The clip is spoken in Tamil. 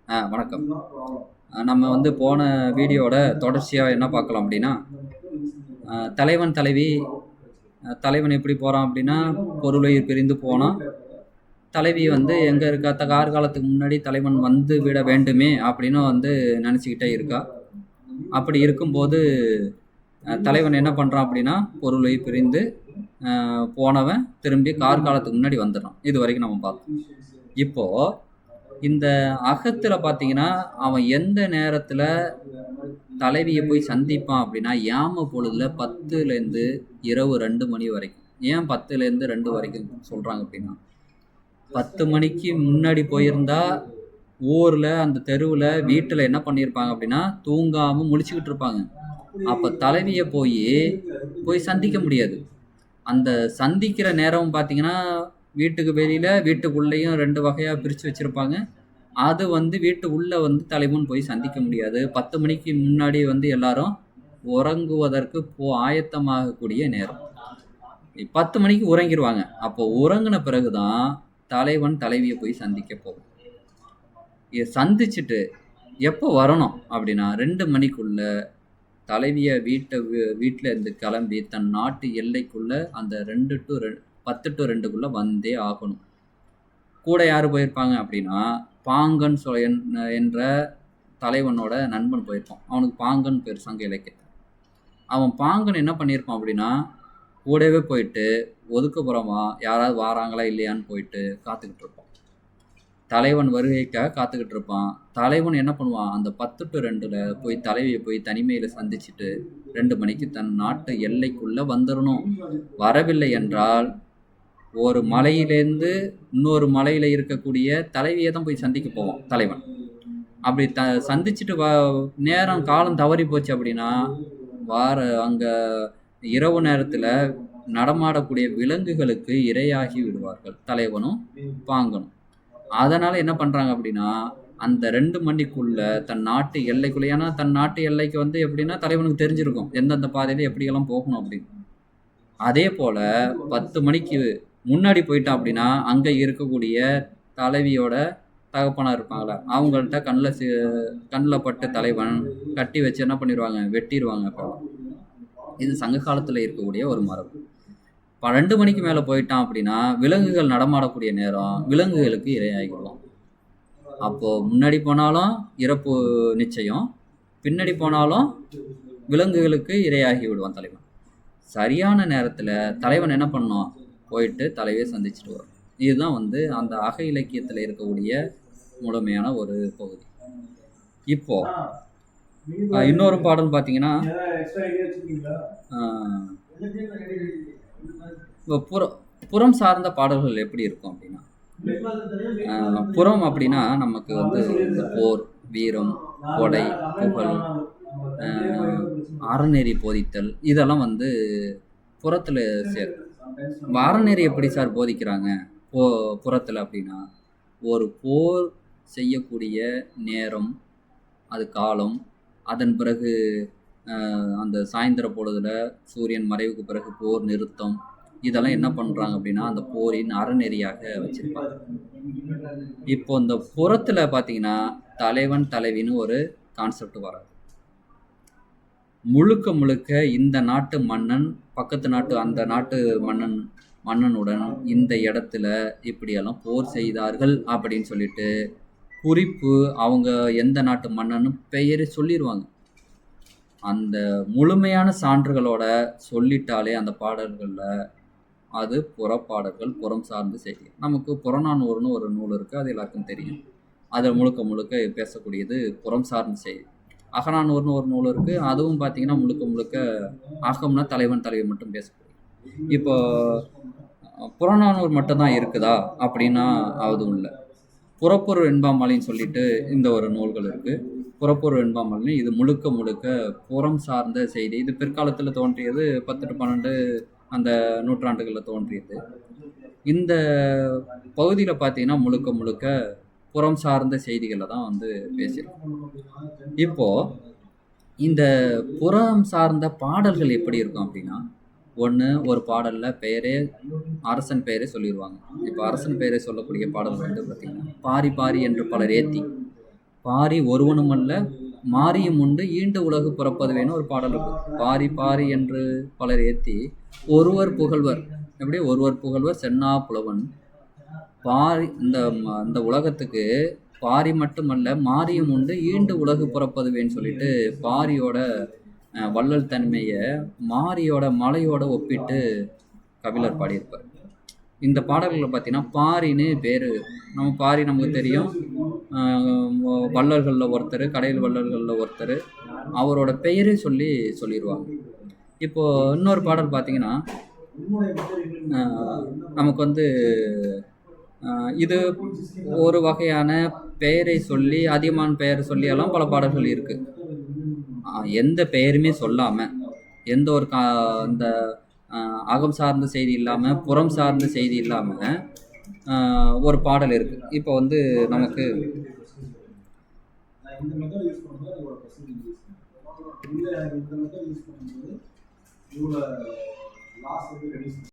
வணக்கம். நம்ம வந்து போன வீடியோவோட தொடர்ச்சியா என்ன பார்க்கலாம் அப்படின்னா, தலைவன், தலைவி. தலைவன் எப்படி போறான் அப்படின்னா, பொருளுயிர் பிரிந்து போனான். தலைவி வந்து எங்க இருக்கா? கார்காலத்துக்கு முன்னாடி தலைவன் வந்து விட வேண்டுமே அப்படின்னு வந்து நினச்சிக்கிட்டே இருக்கா. அப்படி இருக்கும்போது தலைவன் என்ன பண்ணுறான் அப்படின்னா, பொருளுயிர் பிரிந்து போனவன் திரும்பி கார்காலத்துக்கு முன்னாடி வந்துடுறான். இது வரைக்கும் நம்ம பார்த்தோம். இப்போது இந்த அகத்துல பார்த்தீங்கன்னா, அவன் எந்த நேரத்துல தலைவிய போய் சந்திப்பான் அப்படின்னா, யாம பொழுதுல 10லேருந்து இரவு 2 மணி வரைக்கும். ஏன் 10லேருந்து 2 வரைக்கும் சொல்றாங்க அப்படின்னா, 10 மணிக்கு முன்னாடி போயிருந்தா, ஊர்ல அந்த தெருவுல வீட்டுல என்ன பண்ணியிருப்பாங்க அப்படின்னா, தூங்காம முழிச்சுக்கிட்டு இருப்பாங்க. அப்ப தலைவிய போய் சந்திக்க முடியாது. அந்த சந்திக்கிற நேரம் பார்த்தீங்கன்னா, வீட்டுக்கு வெளியில, வீட்டுக்குள்ளேயும் 2 வகையா பிரிச்சு வச்சிருப்பாங்க. அது வந்து வீட்டு உள்ள வந்து தலைவன் போய் சந்திக்க முடியாது. 10 மணிக்கு முன்னாடி வந்து எல்லாரும் உறங்குவதற்கு ஆயத்தமாகக்கூடிய நேரம். 10 மணிக்கு உறங்கிருவாங்க. அப்போ உறங்குன பிறகு தான் தலைவன் தலைவிய போய் சந்திக்க போகும். சந்திச்சுட்டு எப்போ வரணும் அப்படின்னா 2 மணிக்குள்ள தலைவிய வீட்டுல இருந்து கிளம்பி தன் நாட்டு எல்லைக்குள்ள அந்த 10 to 2க்குள்ள வந்தே ஆகணும். கூட யாரு போயிருப்பாங்க அப்படின்னா, பாங்கன் என்ற தலைவனோட நண்பன் போயிருப்பான். அவனுக்கு பாங்கன் பேர் சங்க இலக்கியத்தில். அவன் பாங்கன் என்ன பண்ணியிருப்பான் அப்படின்னா, கூடவே போயிட்டு ஒதுக்குப்புறமா யாராவது வாராங்களா இல்லையான்னு போயிட்டு காத்துக்கிட்டு இருப்பான். தலைவன் வருகைக்காக காத்துக்கிட்டு இருப்பான். தலைவன் என்ன பண்ணுவான், அந்த 10 to 2ல போய் தலைவியை போய் தனிமையில சந்திச்சுட்டு 2 மணிக்கு தன் நாட்டு எல்லைக்குள்ள வந்துடணும். வரவில்லை என்றால் ஒரு மலையிலேருந்து இன்னொரு மலையில இருக்கக்கூடிய தலைவியை தான் போய் சந்திக்க போவான் தலைவன். அப்படி சந்திச்சுட்டு நேரம் காலம் தவறி போச்சு அப்படின்னா, அங்க இரவு நேரத்துல நடமாடக்கூடிய விலங்குகளுக்கு இரையாகி விடுவார்கள் தலைவனும் பாங்கனும். அதனால என்ன பண்றாங்க அப்படின்னா, அந்த 2 மணிக்குள்ள தன் நாட்டு எல்லைக்குள்ள, ஏன்னா தன் நாட்டு எல்லைக்கு வந்து எப்படின்னா தலைவனுக்கு தெரிஞ்சிருக்கும் எந்தெந்த பாதையில எப்படியெல்லாம் போகணும் அப்படின்னு. அதே போல 10 மணிக்கு முன்னாடி போயிட்டான் அப்படின்னா, அங்க இருக்கக்கூடிய தலைவியோட தகப்பனா இருப்பாங்களே, அவங்கள்ட்ட கண்ணில் பட்டு தலைவன் கட்டி வச்சு என்ன பண்ணிடுவாங்க, வெட்டிடுவாங்க. இப்போ இது சங்க காலத்துல இருக்கக்கூடிய ஒரு மரபு. 2 மணிக்கு மேல போயிட்டான் அப்படின்னா விலங்குகள் நடமாடக்கூடிய நேரம், விலங்குகளுக்கு இரையாகிடுவான். அப்போ முன்னாடி போனாலும் இறப்பு நிச்சயம், பின்னாடி போனாலும் விலங்குகளுக்கு இரையாகி விடுவான் தலைவன். சரியான நேரத்துல தலைவன் என்ன பண்ணும், போயிட்டு தலைவியை சந்திச்சுட்டு வரும். இதுதான் வந்து அந்த அக இலக்கியத்துல இருக்கக்கூடிய முழுமையான ஒரு பகுதி. இப்போ இன்னொரு பாடல் பார்த்தீங்கன்னா, புறம் சார்ந்த பாடல்கள் எப்படி இருக்கும் அப்படின்னா, புறம் அப்படின்னா நமக்கு வந்து இந்த போர், வீரம், கொடை, புகழ், அறநெறி போதித்தல், இதெல்லாம் வந்து புறத்துல சேரும். அறநெறி எப்படி சார் போதிக்கிறாங்க புறத்துல அப்படின்னா, ஒரு போர் செய்யக்கூடிய நேரம், அது காலம், அதன் பிறகு அந்த சாயந்தர பொழுதுல சூரியன் மறைவுக்கு பிறகு போர் நிறுத்தம், இதெல்லாம் என்ன பண்றாங்க அப்படின்னா அந்த போரின் அறநெறியாக வச்சிருப்பாங்க. இப்போ இந்த புறத்துல பாத்தீங்கன்னா தலைவன் தலைவின்னு ஒரு கான்செப்ட் வராது. முழுக்க முழுக்க இந்த நாட்டு மன்னன் பக்கத்து நாட்டு அந்த நாட்டு மன்னனுடன் இந்த இடத்துல இப்படியெல்லாம் போர் செய்தார்கள் அப்படின்னு சொல்லிட்டு குறிப்பு அவங்க எந்த நாட்டு மன்னன்னு பெயரை சொல்லிடுவாங்க. அந்த முழுமையான சான்றுகளோட சொல்லிட்டாலே அந்த பாடல்கள்ல அது புறப்பாடல்கள், புறம் சார்ந்த செய்தி. நமக்கு புறநானூறுன்னு ஒரு நூல் இருக்கு, அது எல்லாருக்கும் தெரியும். அதில் முழுக்க முழுக்க பேசக்கூடியது புறம் சார்ந்த செய்தி. அகநானூறுன்னு ஒரு நூல் இருக்கு, அதுவும் பார்த்தீங்கன்னா முழுக்க முழுக்க அகம்னா தலைவன் தலைவி மட்டும் பேசக்கூடிய. இப்போ புறநானூறு மட்டும்தான் இருக்குதா அப்படின்னா அதுவும் இல்லை. புறப்பொருள் வெண்பாமாலைன்னு சொல்லிட்டு இந்த ஒரு நூல்கள் இருக்கு. புறப்பொருள் வெண்பாமாலை இது முழுக்க முழுக்க புறம் சார்ந்த செய்தி. இது பிற்காலத்தில் தோன்றியது, 10 to 12 அந்த நூற்றாண்டுகளில் தோன்றியது. இந்த பகுதியில் பார்த்தீங்கன்னா முழுக்க முழுக்க புறம் சார்ந்த செய்திகளை தான் வந்து பேசியிருக்கோம். இப்போ இந்த புறம் சார்ந்த பாடல்கள் எப்படி இருக்கும் அப்படின்னா, ஒன்று ஒரு பாடலில் பெயரே அரசன் பெயரே சொல்லிடுவாங்க. இப்போ அரசன் பெயரை சொல்லக்கூடிய பாடல் வந்து பார்த்தீங்கன்னா, பாரி பாரி என்று பலர் ஏத்தி, பாரி ஒருவனுமல்ல மாரியும் உண்டு ஈண்டு உலகு பிறப்பதுவேன்னு ஒரு பாடல் இருக்கு. பாரி பாரி என்று பலர் ஏத்தி ஒருவர் புகழ்வர். எப்படி ஒருவர் புகழ்வர் சென்னா புலவன். பாரி இந்த உலகத்துக்கு பாரி மட்டுமல்ல மாரியும் உண்டு ஈண்டு உலகு பிறப்பதுவேன்னு சொல்லிட்டு பாரியோட வள்ளல் தன்மையை மாரியோட மலையோட ஒப்பிட்டு கபிலர் பாடியிருப்பார். இந்த பாடல்களில் பார்த்தீங்கன்னா பாரின்னு பேர். நம்ம பாரி நமக்கு தெரியும், வள்ளல்களில் ஒருத்தர், கடையில் வள்ளல்களில் ஒருத்தர். அவரோட பெயரே சொல்லிடுவாங்க. இப்போது இன்னொரு பாடல் பார்த்தீங்கன்னா நமக்கு வந்து இது ஒரு வகையான பெயரை சொல்லி அதிகமான பெயரை சொல்லியெல்லாம் பல பாடல்கள் இருக்குது. எந்த பெயருமே சொல்லாமல் எந்த ஒரு இந்த அகம் சார்ந்த செய்தி இல்லாமல் புறம் சார்ந்த செய்தி இல்லாமல் ஒரு பாடல் இருக்குது. இப்போ வந்து நமக்கு